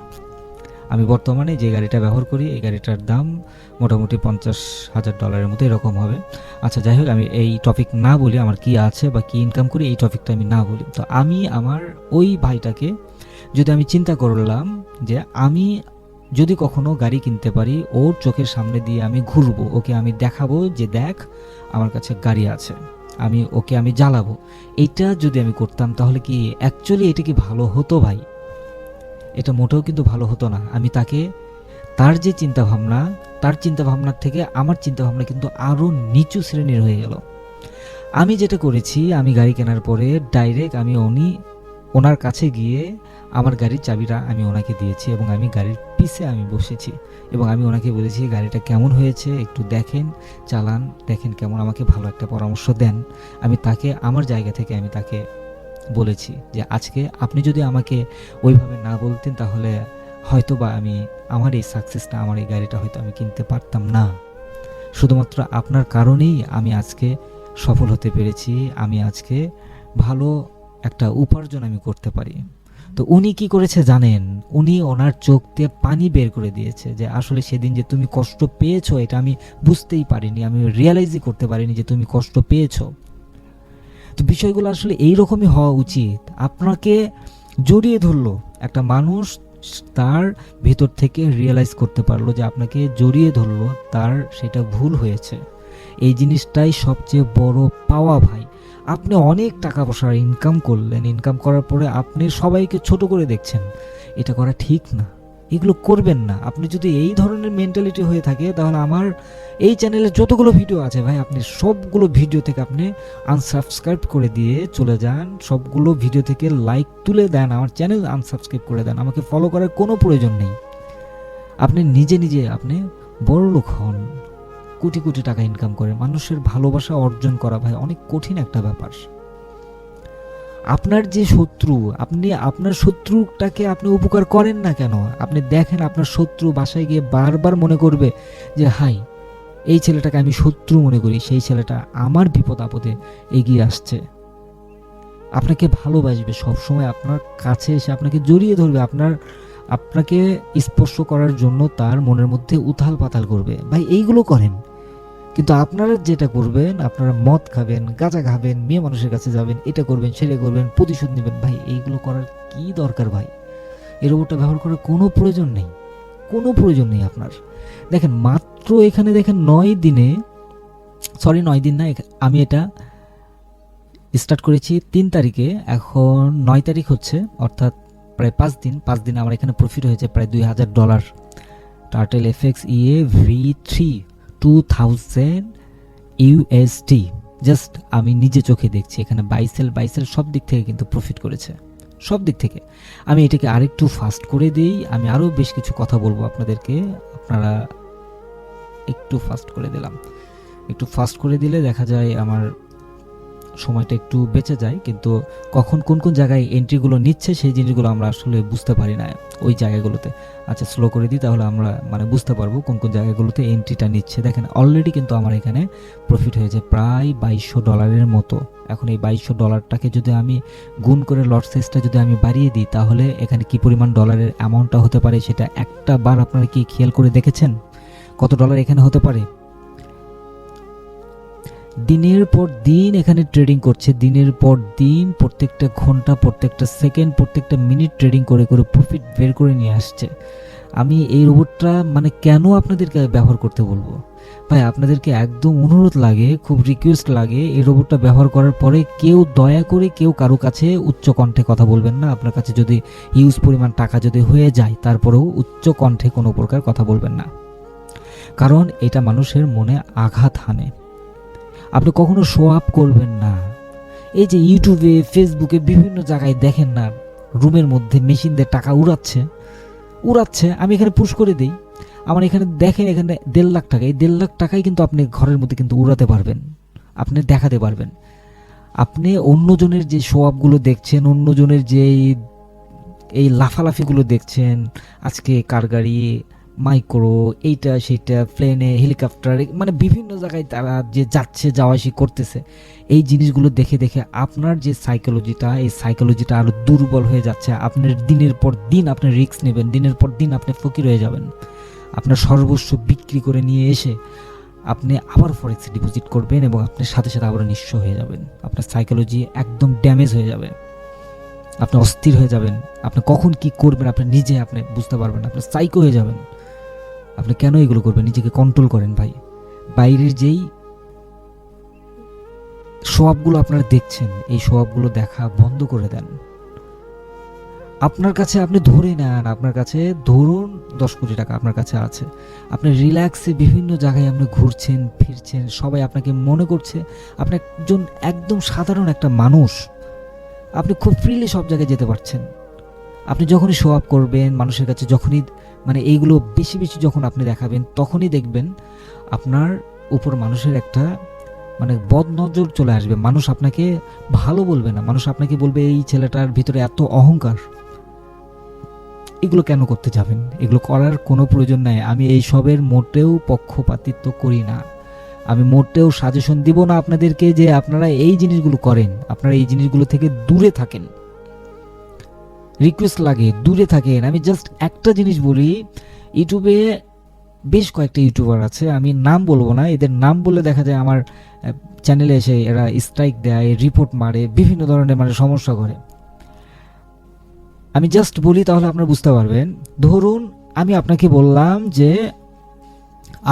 আমি বর্তমানে যে গাড়িটা ব্যবহার করি এই গাড়িটার দাম মোটামুটি $50,000 মতো এরকম হবে। আচ্ছা যাই হোক, আমি এই টপিক না বলি, আমার কি আছে বা কি ইনকাম করি এই টপিকটা আমি না বলি। তো আমি আমার ওই ভাইটাকে যদি আমি চিন্তা করলাম যে আমি যদি কখনো গাড়ি কিনতে পারি, ওর চোখের সামনে দিয়ে আমি ঘুরবো, ওকে আমি দেখাবো যে দেখ আমার কাছে গাড়ি আছে, ওকে আমি জ্বালাবো, এইটা যদি আমি করতাম তাহলে কি অ্যাকচুয়ালি এটা কি ভালো হতো ভাই? এটা মোটেও কিন্তু ভালো হতো না। আমি তাকে, তার যে চিন্তাভাবনা, তার চিন্তাভাবনার থেকে আমার চিন্তাভাবনা কিন্তু আরও নিচু শ্রেণীর হয়ে গেল। আমি যেটা করেছি, আমি গাড়ি কেনার পরে ডাইরেক্ট আমি ওনার কাছে গিয়ে আমার গাড়ির চাবিটা আমি ওনাকে দিয়েছি এবং আমি গাড়ির পিছে আমি বসেছি এবং আমি ওনাকে বলেছি গাড়িটা কেমন হয়েছে একটু দেখেন, চালান, দেখেন কেমন, আমাকে ভালো একটা পরামর্শ দেন। আমি তাকে আমার জায়গা থেকে আমি তাকে বলেছি যে আজকে আপনি যদি আমাকে ওইভাবে না বলতেন তাহলে হয়তো বা আমি আমার এই সাকসেসটা, আমার এই গাড়িটা হয়তো আমি কিনতে পারতাম না। শুধুমাত্র আপনার কারণেই আমি আজকে সফল হতে পেরেছি, আমি আজকে ভালো একটা উপার্জন আমি করতে পারি। তো উনি কি করেছে জানেন? উনি ওনার চোখ দিয়ে পানি বের করে দিয়েছে যে আসলে সেদিন যে তুমি কষ্ট পেয়েছো এটা আমি বুঝতেই পারিনি, আমি রিয়েলাইজই করতে পারিনি যে তুমি কষ্ট পেয়েছো। তো বিষয়গুলো আসলে এইরকমই হওয়া উচিত। আপনাকে জড়িয়ে ধরলো একটা মানুষ, তার ভেতর থেকে রিয়েলাইজ করতে পারলো যে আপনাকে জড়িয়ে ধরলো, তার সেটা ভুল হয়েছে। এই জিনিসটাই সবচেয়ে বড় পাওয়া ভাই। আপনি অনেক টাকা পয়সা ইনকাম করলেন, ইনকাম করার পরে আপনি সবাইকে ছোট করে দেখছেন, এটা করা ঠিক না, এগুলো করবেন না। আপনি যদি এই ধরনের মেন্টালিটি হয়ে থাকে তাহলে আমার এই চ্যানেলে যতগুলো ভিডিও আছে ভাই, আপনি সবগুলো ভিডিও থেকে আপনি আনসাবস্ক্রাইব করে দিয়ে চলে যান, সবগুলো ভিডিও থেকে লাইক তুলে দেন, আমার চ্যানেল আনসাবস্ক্রাইব করে দেন, আমাকে ফলো করার কোনো প্রয়োজন নেই। আপনি নিজে নিজে আপনি বড়লোক হন, কোটি কোটি টাকা ইনকাম করে। মানুষের ভালোবাসা অর্জন করা ভাই অনেক কঠিন একটা ব্যাপার। আপনার যে শত্রু, আপনি আপনার শত্রুটাকে আপনি উপকার করেন না কেন? আপনি দেখেন আপনার শত্রু বাসায় গিয়ে বারবার মনে করবে যে হাই, এই ছেলেটাকে আমি শত্রু মনে করি, সেই ছেলেটা আমার বিপদ আপদে এগিয়ে আসছে। আপনাকে ভালোবাসবে সবসময়, আপনার কাছে এসে আপনাকে জড়িয়ে ধরবে, আপনাকে স্পর্শ করার জন্য তার মনের মধ্যে উথাল পাতাল করবে। ভাই এইগুলো করেন, কিন্তু আপনারা যেটা করবেন, আপনারা মদ খাবেন, গাঁজা খাবেন, মেয়ে মানুষের কাছে যাবেন, এটা করবেন, সেটা করবেন, প্রতিশোধ নেবেন। ভাই এইগুলো করার কি দরকার ভাই? এই রোবটটা ব্যবহার করার কোনো প্রয়োজন নেই, কোনো প্রয়োজন নেই আপনার। দেখেন মাত্র এখানে দেখেন 9 দিনে, সরি 9 দিন না, আমি এটা স্টার্ট করেছি 3 তারিখে, এখন 9 তারিখ হচ্ছে, অর্থাৎ প্রায় 5 দিন আমার এখানে প্রফিট হয়েছে প্রায় $2,000। টার্টেল এফএক্স ইএ V3 2000 USD, জাস্ট আমি নিজে চোখে দেখছি। এখানে বাইসেল সব দিক থেকে কিন্তু প্রফিট করেছে, সব দিক থেকে। আমি এটাকে আরেকটু ফাস্ট করে দিই, আমি আরও বেশ কিছু কথা বলবো আপনাদেরকে, আপনারা একটু ফাস্ট করে দিলাম। একটু ফাস্ট করে দিলে দেখা যায় আমার সময়টা একটু বেঁচে যায়, কিন্তু কখন কোন কোন জায়গায় এন্ট্রিগুলো নিচ্ছে সেই জিনিসগুলো আমরা আসলে বুঝতে পারি না ওই জায়গাগুলোতে। আচ্ছা, স্লো করে দিই, তাহলে আমরা মানে বুঝতে পারবো কোন কোন জায়গাগুলোতে এন্ট্রিটা নিচ্ছে। দেখেন অলরেডি কিন্তু আমার এখানে প্রফিট হয়েছে প্রায় $2200 মতো। এখন এই $2200টাকে যদি আমি গুণ করে লট সাইজটা যদি আমি বাড়িয়ে দিই, তাহলে এখানে কি পরিমাণ ডলারের অ্যামাউন্টটা হতে পারে সেটা একটা বার আপনারা কি খেয়াল করে দেখেছেন? কত ডলার এখানে হতে পারে? দিনের পর দিন এখানে ট্রেডিং করছে, দিনের পর দিন প্রত্যেকটা ঘন্টা, প্রত্যেকটা সেকেন্ড, প্রত্যেকটা মিনিট ট্রেডিং করে করে প্রফিট বের করে নিয়ে আসছে। আমি এই রোবটটা মানে কেন আপনাদেরকে ব্যবহার করতে বলবো ভাই, আপনাদেরকে একদম অনুরোধ লাগে, খুব রিকোয়েস্ট লাগে, এই রোবটটা ব্যবহার করার পরে কেউ দয়া করে কেউ কারো কাছে উচ্চ কণ্ঠে কথা বলবেন না। আপনার কাছে যদি হিউজ পরিমাণ টাকা যদি হয়ে যায়, তারপরেও উচ্চ কণ্ঠে কোনো প্রকার কথা বলবেন না, কারণ এটা মানুষের মনে আঘাত হানে। আপনি কখনো শো আপ করবেন না। এই যে ইউটিউবে, ফেসবুকে বিভিন্ন জায়গায় দেখেন না, রুমের মধ্যে মেশিন দিয়ে টাকা উড়াচ্ছে। আমি এখানে পুশ করে দিই, আমার এখানে দেখেন, এখানে 1.5 লাখ টাকা, এই 1.5 লাখ টাকাই কিন্তু আপনি ঘরের মধ্যে কিন্তু উড়াতে পারবেন, আপনি দেখাতে পারবেন। আপনি অন্যজনের যে শো আপগুলো দেখছেন, অন্যজনের যে এই লাফালাফিগুলো দেখছেন, আজকে কার গাড়ি, মাইক্রো, এইটা সেটা, প্লেনে, হেলিকপ্টার, মানে বিভিন্ন জায়গায় তারা যে যাচ্ছে, যাওয়া আসি করতেছে, এই জিনিসগুলো দেখে দেখে আপনার যে সাইকোলজিটা, এই সাইকোলজিটা আরও দুর্বল হয়ে যাচ্ছে। আপনার দিনের পর দিন আপনি রিস্ক নেবেন, দিনের পর দিন আপনি ফকির হয়ে যাবেন। আপনার সর্বস্ব বিক্রি করে নিয়ে এসে আপনি আবার ফরেক্সে ডিপোজিট করবেন এবং আপনার সাথে সাথে আবার নিঃস্ব হয়ে যাবেন। আপনার সাইকোলজি একদম ড্যামেজ হয়ে যাবে, আপনি অস্থির হয়ে যাবেন, আপনি কখন কি করবেন আপনি নিজে আপনি বুঝতে পারবেন, আপনি সাইকো হয়ে যাবেন। আপনি কেন এগুলো করবেন? নিজেকে কন্ট্রোল করেন ভাই। বাইরের যেই শোয়াবগুলো আপনারা দেখছেন, এই শোয়াবগুলো দেখা বন্ধ করে দেন। আপনার কাছে আপনি ধরে নেন, আপনার কাছে ধরুন 10 কোটি টাকা আপনার কাছে আছে, আপনি রিল্যাক্সে বিভিন্ন জায়গায় আপনি ঘুরছেন ফিরছেন, সবাই আপনাকে মনে করছে আপনি একজন একদম সাধারণ একটা মানুষ, আপনি খুব ফ্রিলি সব জায়গায় যেতে পারছেন। আপনি যখনই শো আপ করবেন মানুষের কাছে, যখনই মানে এইগুলো বেশি বেশি যখন আপনি দেখাবেন, তখনই দেখবেন আপনার উপর মানুষের একটা মানে বদ নজর চলে আসবে। মানুষ আপনাকে ভালো বলবে না, মানুষ আপনাকে বলবে এই ছেলেটার ভিতরে এত অহংকার। এগুলো কেন করতে যাবেন? এগুলো করার কোনো প্রয়োজন নাই। আমি এই সবের মোটেও পক্ষপাতিত্ব করি না, আমি মোটেও সাজেশন দিব না আপনাদেরকে যে আপনারা এই জিনিসগুলো করেন। আপনারা এই জিনিসগুলো থেকে দূরে থাকেন, রিকোয়েস্ট লাগে দূরে থাকেন। আমি জাস্ট একটা জিনিস বলি, ইউটিউবে বেশ কয়েকটা ইউটিউবার আছে, আমি নাম বলবো না, এদের নাম বলে দেখা যায় আমার চ্যানেলে এসে এরা স্ট্রাইক দেয়, রিপোর্ট মারে, বিভিন্ন ধরনের মানে সমস্যা করে। আমি জাস্ট বলি তাহলে আপনারা বুঝতে পারবেন। ধরুন আমি আপনাকে বললাম যে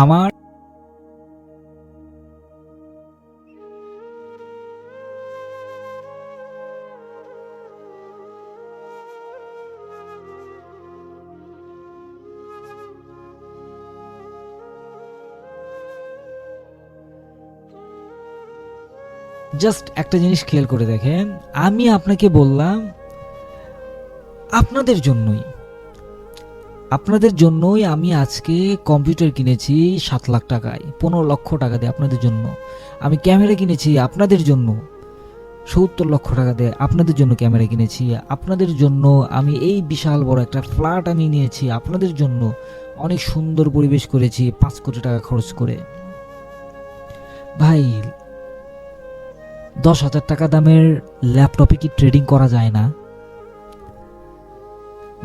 আমার জাস্ট একটা জিনিস খেয়াল করে দেখেন, আমি আপনাকে বললাম আপনাদের জন্যই আমি আজকে কম্পিউটার কিনেছি 7 লাখ টাকায়, 15 লক্ষ টাকা দিয়ে আপনাদের জন্য। আমি ক্যামেরা কিনেছি আপনাদের জন্য 70 লক্ষ টাকা দিয়ে, আপনাদের জন্য ক্যামেরা কিনেছি। আপনাদের জন্য আমি এই বিশাল বড় একটা ফ্ল্যাট আমি নিয়েছি, আপনাদের জন্য অনেক সুন্দর পরিবেশ করেছি 5 কোটি টাকা খরচ করে। ভাই 10,000 টাকা দামের ল্যাপটপে কি ট্রেডিং করা যায় না?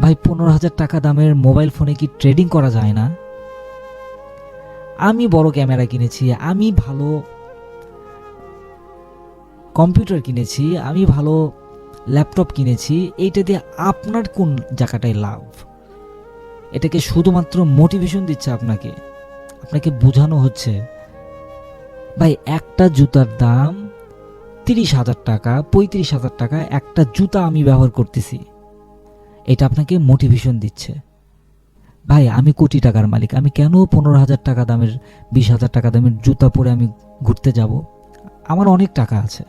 ভাই 15,000 টাকা দামের মোবাইল ফোনে কি ট্রেডিং করা যায় না? আমি বড় ক্যামেরা কিনেছি, আমি ভালো কম্পিউটার কিনেছি, আমি ভালো ল্যাপটপ কিনেছি, এইটা দিয়ে আপনার কোন জায়গাটায় লাভ? এটাকে শুধুমাত্র মোটিভেশন দিচ্ছে আপনাকে বোঝানো হচ্ছে ভাই একটা জুতার দাম 30,000 টাকা, 35,000 টাকা একটা জুতা আমি ব্যবহার করতেছি, এটা আপনাকে মোটিভেশন দিচ্ছে। ভাই আমি কোটি টাকার মালিক, আমি কেন 15,000 টাকা দামের 20,000 টাকা দামের জুতা পরে আমি ঘুরতে যাব? আমার অনেক টাকা আছে,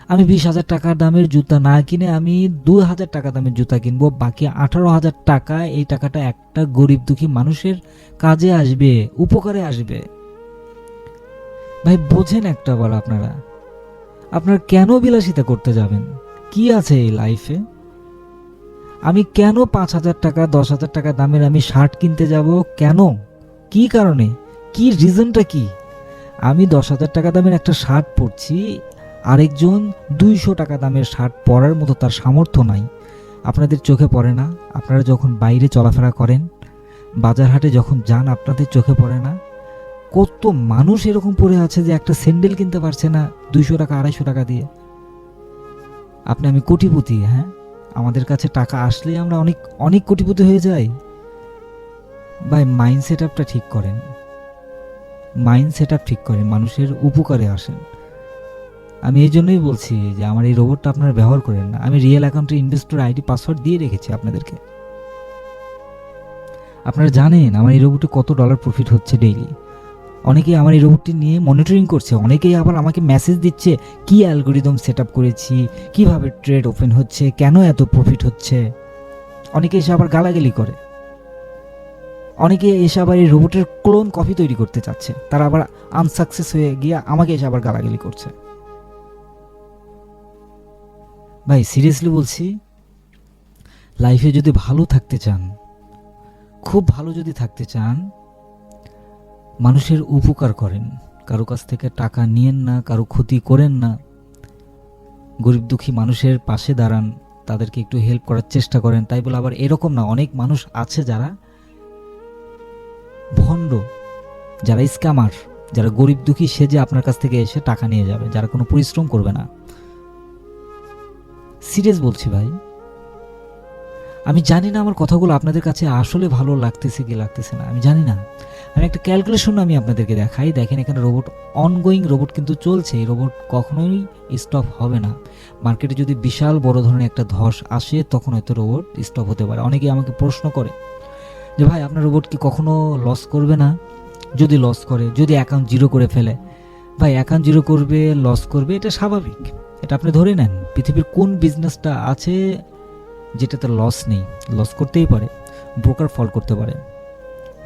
আমি 20,000 টাকার দামের জুতা না কিনে আমি 2,000 টাকা দামের জুতা কিনবো, বাকি 18,000 টাকা, এই টাকাটা একটা গরিব দুঃখী মানুষের কাজে আসবে, উপকারে আসবে। ভাই বোঝেন একটা বার আপনারা, আপনার কেন বিলাসিতা করতে যাবেন? কি আছে এই লাইফে? আমি কেন 5,000 টাকা 10,000 টাকা দামের আমি শার্ট কিনতে যাব? কেন? কি কারণে? কি রিজনটা কি? আমি 10,000 টাকা দামের একটা শার্ট পরছি, আরেকজন 200 টাকা দামের শার্ট পরার মতো তার সামর্থ্য নাই। আপনাদের চোখে পড়ে না? আপনারা যখন বাইরে চলাফেরা করেন, বাজার হাটে যখন যান, আপনাদের চোখে পড়ে না কত মানুষ এরকম পড়ে আছে যে একটা স্যান্ডেল কিনতে পারছে না 200 টাকা 250 টাকা দিয়ে? আমি কোটিপতি, হ্যাঁ? আমাদের কাছে টাকা আসলেই আমরা অনেক অনেক কোটিপতি হয়ে যাই। ভাই, মাইন্ড সেট আপটা ঠিক করেন, মাইন্ড সেট আপ ঠিক করেন, মানুষের উপকারে আসেন। আমি এই জন্যই বলছি যে আমার এই রোবটটা আপনারা ব্যবহার করেন না। আমি রিয়েল অ্যাকাউন্টের ইনভেস্টর আইডি পাসওয়ার্ড দিয়ে রেখেছি আপনাদেরকে। আপনারা জানেন আমার এই রোবটে কত ডলার প্রফিট হচ্ছে ডেইলি। অনেকেই আমার এই রোবটটি নিয়ে মনিটরিং করছে, অনেকেই আবার আমাকে মেসেজ দিচ্ছে কি অ্যালগোরিদম সেট আপ করেছি, কিভাবে ট্রেড ওপেন হচ্ছে, কেন এত প্রফিট হচ্ছে। অনেকে এসে আবার গালাগালি করে, অনেকে এসে আবার এই রোবটের ক্লোন কপি তৈরি করতে চাচ্ছে, তারা আবার আনসাকসেস হয়ে গিয়ে আমাকে এসে আবার গালাগালি করছে। ভাই সিরিয়াসলি বলছি, লাইফে যদি ভালো থাকতে চান, খুব ভালো যদি থাকতে চান, মানুষের উপকার করেন, কারো কাছ থেকে টাকা নিয়েন না, কারো ক্ষতি করেন না, গরিব দুঃখী মানুষের পাশে দাঁড়ান, তাদেরকে একটু হেল্প করার চেষ্টা করেন। তাই বলে আবার এরকম না, অনেক মানুষ আছে যারা ভণ্ড, যারা স্ক্যামার, যারা গরিব দুঃখী সেজে আপনার কাছ থেকে এসে টাকা নিয়ে যাবে, যারা কোনো পরিশ্রম করবে না। সিরিয়াস বলছি ভাই, আমি জানি না আমার কথাগুলো আপনাদের কাছে আসলে ভালো লাগতেছে কি লাগতেছে না, আমি জানি না। আমি একটা ক্যালকুলেশন আমি আপনাদেরকে দেখাই। দেখেন এখানে রোবট অনগোয়িং, রোবট কিন্তু চলছে, এই রোবট কখনোই স্টপ হবে না। মার্কেটে যদি বিশাল বড় ধরনের একটা ধস আসে তখন হয়তো রোবট স্টপ হতে পারে। অনেকেই আমাকে প্রশ্ন করে যে ভাই আপনার রোবট কি কখনো লস করবে না? যদি লস করে, যদি অ্যাকাউন্ট জিরো করে ফেলে, ভাই অ্যাকাউন্ট জিরো করবে, লস করবে, এটা স্বাভাবিক। এটা আপনি ধরে নেন, পৃথিবীর কোন বিজনেসটা আছে যেটাতে লস নেই? লস করতেই পারে, ব্রোকার ফল করতে পারে,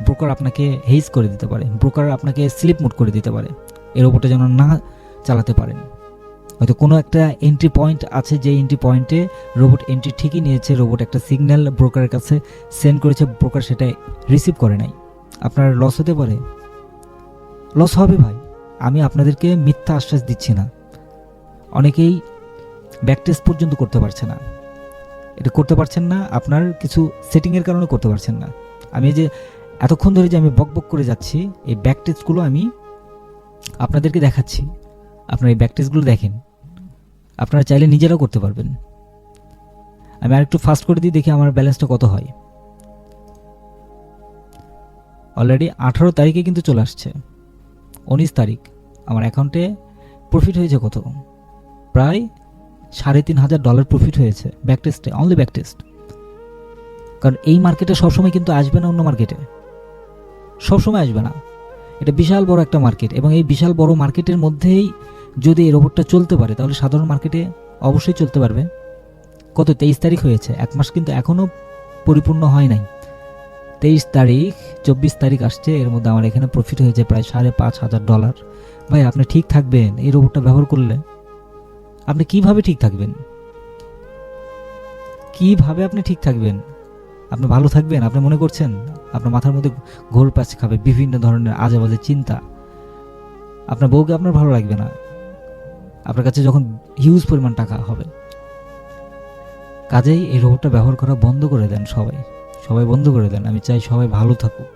ব্রোকার আপনাকে হেজ করে দিতে পারে, ব্রোকার আপনাকে স্লিপ মোড করে দিতে পারে, এর ওপরটা যেন না চালাতে পারেন। হয়তো কোনো একটা এন্ট্রি পয়েন্ট আছে, যে এন্ট্রি পয়েন্টে রোবট এন্ট্রি ঠিকই নিয়েছে, রোবট একটা সিগন্যাল ব্রোকারের কাছে সেন্ড করেছে, ব্রোকার সেটা রিসিভ করে নাই, আপনার লস হতে পারে, লস হবে ভাই। আমি আপনাদেরকে মিথ্যা আশ্বাস দিচ্ছি না। অনেকেই ব্যাক টেস্ট পর্যন্ত করতে পারছে না, এটা করতে পারছেন না আপনার কিছু সেটিংয়ের কারণে করতে পারছেন না। আমি যে এতক্ষণ ধরে যে আমি বকবক করে যাচ্ছি, এই ব্যাক টেস্টগুলো আমি আপনাদেরকে দেখাচ্ছি। আপনারা এই ব্যাক টেস্টগুলো দেখেন, আপনারা চাইলে নিজেরাও করতে পারবেন। আমি আরেকটু ফাস্ট করে দিই, দেখি আমার ব্যালেন্সটা কত হয়। অলরেডি 18 তারিখে কিন্তু চলে আসছে, 19 তারিখ আমার অ্যাকাউন্টে প্রফিট হয়েছে কত? প্রায় $3,500 প্রফিট হয়েছে ব্যাক টেস্টে, অনলি ব্যাক টেস্ট। কারণ এই মার্কেটে সবসময় কিন্তু আসবে না, অন্য মার্কেটে সবসময় আসবে না। এটা বিশাল বড় একটা মার্কেট, এবং এই বিশাল বড় মার্কেটের মধ্যেই যদি এই রোবটটা চলতে পারে তাহলে সাধারণ মার্কেটে অবশ্যই চলতে পারবে। কত? 23 তারিখ হয়েছে, এক মাস কিন্তু এখনও পরিপূর্ণ হয় নাই। 23 তারিখ, 24 তারিখ আসছে, এর মধ্যে আমার এখানে প্রফিট হয়েছে প্রায় $5,500। ভাই আপনি ঠিক থাকবেন এই রোবটটা ব্যবহার করলে? আপনি কিভাবে ঠিক থাকবেন? কিভাবে আপনি ঠিক থাকবেন? আপনি ভালো থাকবেন? আপনি মনে করছেন আপনার মাথার মধ্যে ঘুরপাক খাবে বিভিন্ন ধরনের আজে বাজে চিন্তা, আপনার বউকে আপনার ভালো লাগবে না আপনার কাছে যখন হিউজ পরিমাণ টাকা হবে। কাজেই এই রোবটটা ব্যবহার করা বন্ধ করে দেন, সবাই সবাই বন্ধ করে দেন। আমি চাই সবাই ভালো থাকুক।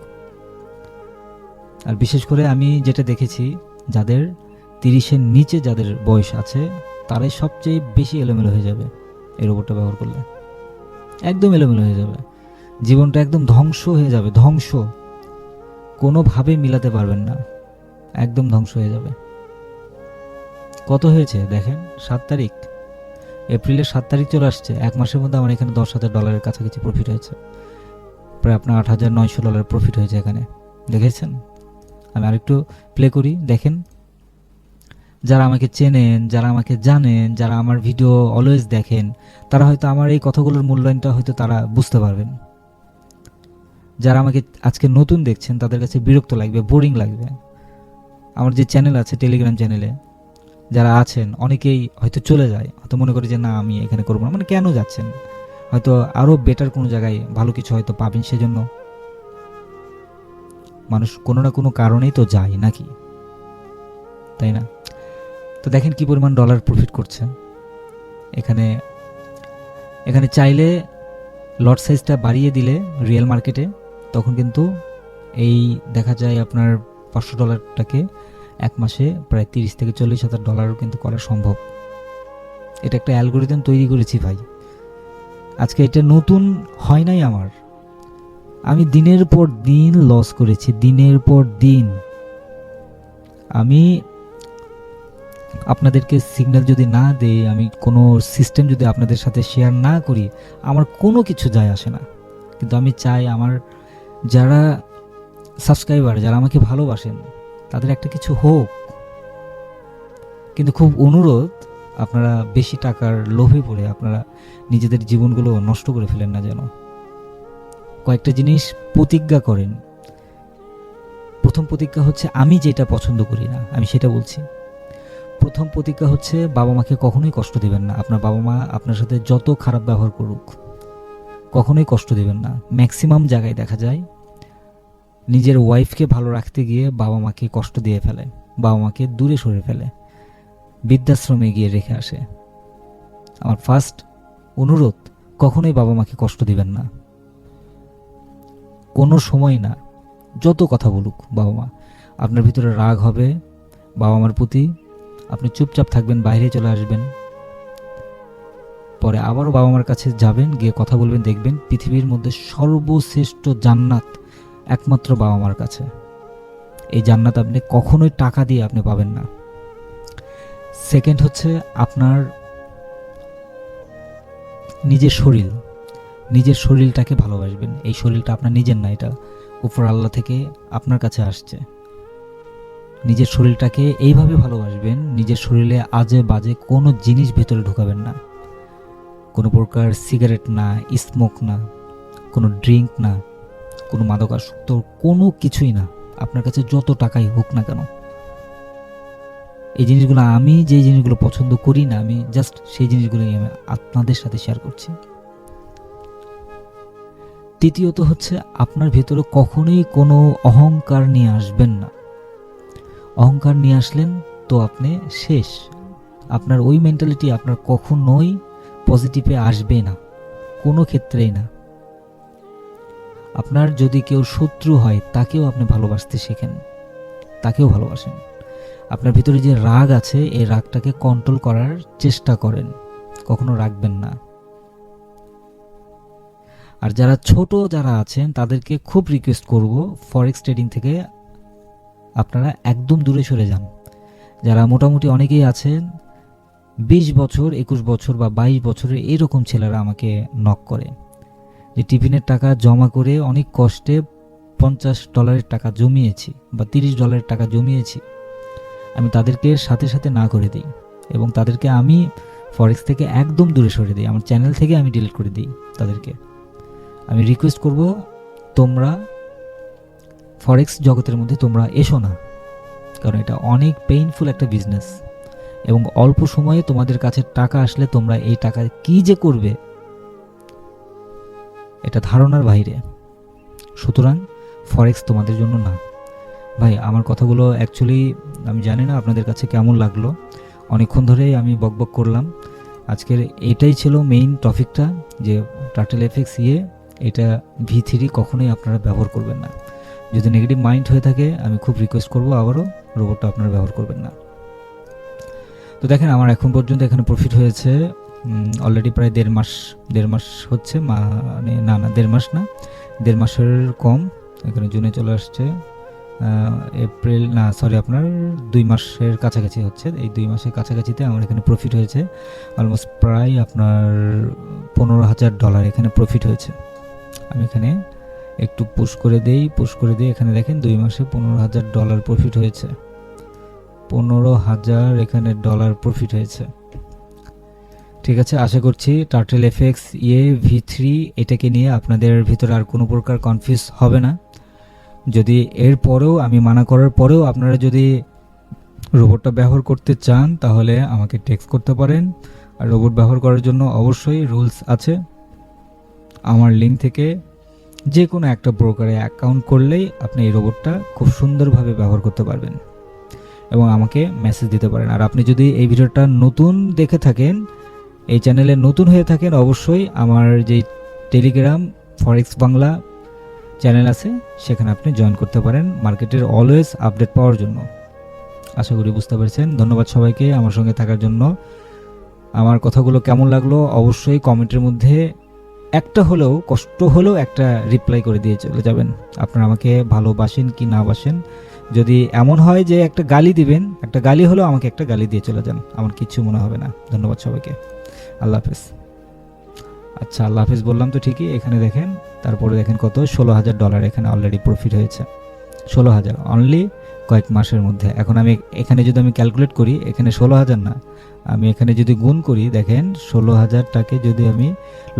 আর বিশেষ করে আমি যেটা দেখেছি, যাদের 30-এর নিচে যাদের বয়স আছে তারাই সবচেয়ে বেশি এলোমেলো হয়ে যাবে এই রোবটটা ব্যবহার করলে। একদম এলোমেলো হয়ে যাবে, জীবনটা একদম ধ্বংস হয়ে যাবে, ধ্বংস, কোনোভাবে মিলাতে পারবেন না, একদম ধ্বংস হয়ে যাবে। কত হয়েছে দেখেন, 7 তারিখ, এপ্রিলের 7 তারিখ চলে আসছে, এক মাসের মধ্যে আমার এখানে $10,000 কাছাকাছি প্রফিট হয়েছে, প্রায় আপনার $8,900 প্রফিট হয়েছে এখানে, দেখেছেন? আমি আরেকটু প্লে করি, দেখেন। যারা আমাকে চেনেন, যারা আমাকে জানেন, যারা আমার ভিডিও অলওয়েজ দেখেন, তারা হয়তো আমার এই কথাগুলোর মূল্যায়নটা হয়তো তারা বুঝতে পারবেন। যারা আমাকে আজকে নতুন দেখছেন তাদের কাছে বিরক্ত লাগবে, বোরিং লাগবে। আমার যে চ্যানেল আছে টেলিগ্রাম চ্যানেলে, যারা আছেন অনেকেই হয়তো চলে যায়, হয়তো মনে করে যে না আমি এখানে করবো না। মানে কেন যাচ্ছেন? হয়তো আরও বেটার কোনো জায়গায় ভালো কিছু হয়তো পাবেন, সেজন্য মানুষ কোনো না কোনো কারণেই তো যায় নাকি, তাই না? তো দেখেন কি পরিমাণ ডলার প্রফিট করছে এখানে। এখানে চাইলে লট সাইজটা বাড়িয়ে দিলে রিয়েল মার্কেটে তখন কিন্তু এই দেখা যায় আপনার $500টাকে এক মাসে প্রায় 30 থেকে 40 হাজার ডলারও কিন্তু করা সম্ভব। এটা একটা অ্যালগোরিদম তৈরি করেছি ভাই, আজকে এটা নতুন হয় নাই আমার। আমি দিনের পর দিন লস করেছি, দিনের পর দিন। আমি আপনাদেরকে সিগন্যাল যদি না দেই, আমি কোনো সিস্টেম যদি আপনাদের সাথে শেয়ার না করি, আমার কোনো কিছু যায় আসে না। কিন্তু আমি চাই আমার যারা সাবস্ক্রাইবার, যারা আমাকে ভালোবাসেন, তাদের একটা কিছু হোক। কিন্তু খুব অনুরোধ, আপনারা বেশি টাকার লোভে পড়ে আপনারা নিজেদের জীবনগুলো নষ্ট করে ফেলেন না যেন। কয়েকটা জিনিস প্রতিজ্ঞা করেন। প্রথম প্রতিজ্ঞা হচ্ছে আমি যেটা পছন্দ করি না আমি সেটা বলছি। প্রথম প্রতিজ্ঞা হচ্ছে বাবা মাকে কখনোই কষ্ট দেবেন না। আপনার বাবা মা আপনার সাথে যত খারাপ ব্যবহার করুক কখনোই কষ্ট দেবেন না। ম্যাক্সিমাম জায়গায় দেখা যায় নিজের ওয়াইফকে ভালো রাখতে গিয়ে বাবা মাকে কষ্ট দিয়ে ফেলে, বাবা মাকে দূরে সরে ফেলে, বৃদ্ধাশ্রমে গিয়ে রেখে আসে। আমার ফার্স্ট অনুরোধ, কখনোই বাবা মাকে কষ্ট দিবেন না, কোনো সময় না। যত কথা বলুক বাবা মা, আপনার ভিতরে রাগ হবে বাবা মার প্রতি, আপনি চুপচাপ থাকবেন, বাইরে চলে আসবেন, পরে আবারও বাবা মার কাছে যাবেন, গিয়ে কথা বলবেন, দেখবেন পৃথিবীর মধ্যে সর্বশ্রেষ্ঠ জান্নাত একমাত্র বাবা মার কাছে। এই জান্নাত আপনি কখনোই টাকা দিয়ে আপনি পাবেন না। সেকেন্ড হচ্ছে আপনার নিজের শরীর, নিজের শরীরটাকে ভালোবাসবেন। এই শরীরটা আপনার নিজের না, এটা উপর আল্লাহ থেকে আপনার কাছে আসছে। নিজের শরীরটাকে এইভাবে ভালোবাসবেন, নিজের শরীরে আজে বাজে কোনো জিনিস ভেতরে ঢুকাবেন না। কোনো প্রকার সিগারেট না, স্মোক না, কোনো ড্রিঙ্ক না, কোনো মাদকাসক্ত কোনো কিছুই না। আপনার কাছে যত টাকাই হোক না কেন, এই জিনিসগুলো, আমি যে জিনিসগুলো পছন্দ করি না, আমি জাস্ট সেই জিনিসগুলোই আমি আপনাদের সাথে শেয়ার করছি। তৃতীয়ত হচ্ছে আপনার ভেতরে কখনোই কোনো অহংকার নিয়ে আসবেন না। অহংকার নিয়ে আসলেন তো আপনি শেষ। আপনার ওই মেন্টালিটি আপনার কখনোই পজিটিভে আসবে না, কোনো ক্ষেত্রেই না। আপনার যদি কেউ শত্রু হয় তাকেও আপনি ভালোবাসতে শেখেন, তাকেও ভালোবাসেন। আপনার ভিতরে যে রাগ আছে এই রাগটাকে কন্ট্রোল করার চেষ্টা করেন, কখনো রাখবেন না। আর যারা ছোট যারা আছেন তাদেরকে খুব রিকোয়েস্ট করব, ফরেক্স ট্রেডিং থেকে আপনারা একদম দূরে সরে যান। যারা মোটামুটি অনেকেই আছেন 20 বছর 21 বছর বা 22 বছরের এরকম ছেলেরা আমাকে নক করে, যে টিফিনের টাকা জমা করে অনেক কষ্টে $50 টাকা জমিয়েছি বা $30 টাকা জমিয়েছি। আমি তাদেরকে সাথে সাথে না করে দিই এবং তাদেরকে আমি ফরেক্স থেকে একদম দূরে সরে দিই, আমার চ্যানেল থেকে আমি ডিলিট করে দিই তাদেরকে। আমি রিকোয়েস্ট করব, তোমরা ফরেক্স জগতের মধ্যে তোমরা এসো না, কারণ এটা অনেক পেইনফুল একটা বিজনেস এবং অল্প সময়ে তোমাদের কাছে টাকা আসলে তোমরা এই টাকা কি যে করবে এটা ধারণার বাইরে। সুতরাং ফরেক্স তোমাদের জন্য না। ভাই আমার কথাগুলো অ্যাকচুয়ালি আমি জানি না আপনাদের কাছে কেমন লাগলো, অনেকক্ষণ ধরেই আমি বকবক করলাম। আজকের এটাই ছিল মেইন টপিকটা, যে টার্টেল এফএক্স এটা V3 কখনোই আপনারা ব্যবহার করবেন না। যদি নেগেটিভ মাইন্ড হয়ে থাকে আমি খুব রিকোয়েস্ট করব আবারও রোবটটা আপনারা ব্যবহার করবেন না। তো দেখেন আমার এখন পর্যন্ত এখানে প্রফিট হয়েছে অলরেডি প্রায় দেড় মাস হচ্ছে, মানে না 1.5 মাস না, 1.5 মাসের কম। এখানে জুনে চলে আসছে, এপ্রিল না সরি আপনার 2 মাসের কাছাকাছি হচ্ছে। এই 2 মাসের কাছাকাছিতে আমার এখানে প্রফিট হয়েছে অলমোস্ট প্রায় আপনার $15,000 এখানে প্রফিট হয়েছে। আমি এখানে একটু পুশ করে দেই, এখানে দেখেন 2 মাসে $15,000 প্রফিট হয়েছে, 15,000 এখানে ডলার প্রফিট হয়েছে। ঠিক আছে, আশা করছি টার্টেল এফএক্স V3 এটাকে নিয়ে আপনাদের ভিতরে আর কোনো প্রকার কনফিউজ হবে না। যদি এর পরেও আমি মানা করার পরেও আপনারা যদি রোবটটা ব্যবহার করতে চান তাহলে আমাকে টেক্সট করতে পারেন। আর রোবট ব্যবহার করার জন্য অবশ্যই রুলস আছে। আমার লিঙ্ক থেকে যে কোনো একটা ব্রোকারে অ্যাকাউন্ট করলেই আপনি এই রোবটটা খুব সুন্দরভাবে ব্যবহার করতে পারবেন এবং আমাকে মেসেজ দিতে পারেন। আর আপনি যদি এই ভিডিওটা নতুন দেখে থাকেন, এই চ্যানেলে নতুন হয়ে থাকেন, অবশ্যই আমার যে টেলিগ্রাম ফরেক্স বাংলা চ্যানেল আছে সেখানে আপনি জয়েন করতে পারেন মার্কেটের অলওয়েজ আপডেট পাওয়ার জন্য। আশা করি বুঝতে পেরেছেন। ধন্যবাদ সবাইকে আমার সঙ্গে থাকার জন্য। আমার কথাগুলো কেমন লাগলো অবশ্যই কমেন্টের মধ্যে একটা হলেও কষ্ট হলেও একটা রিপ্লাই করে দিয়ে চলে যাবেন। আপনারা আমাকে ভালোবাসেন কি না বাসেন, যদি এমন হয় যে একটা গালি দিবেন, একটা গালি হলেও আমাকে একটা গালি দিয়ে চলে যান, আমার কিচ্ছু মনে হবে না। ধন্যবাদ সবাইকে। আল্লাহ হাফেজ। আচ্ছা, আল্লাহ হাফেজ বললাম তো ঠিকই। এখানে দেখেন, তারপরে দেখেন কত, $16,000 এখানে অলরেডি প্রফিট হয়েছে। 16,000 অনলি কয়েক মাসের মধ্যে। এখন আমি এখানে যদি আমি ক্যালকুলেট করি, এখানে 16,000 না, আমি এখানে যদি গুণ করি, দেখেন 16,000টাকে যদি আমি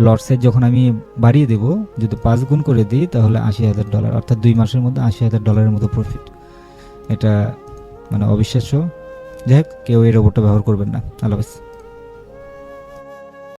লটসের যখন আমি বাড়িয়ে দেব, যদি 5 গুণ করে দিই তাহলে $80,000, অর্থাৎ 2 মাসের মধ্যে $80,000 মতো প্রফিট। এটা মানে অবিশ্বাস্য। যাই হোক, কেউ এই রোবটটা ব্যবহার করবেন না। আল্লাহ হাফেজ।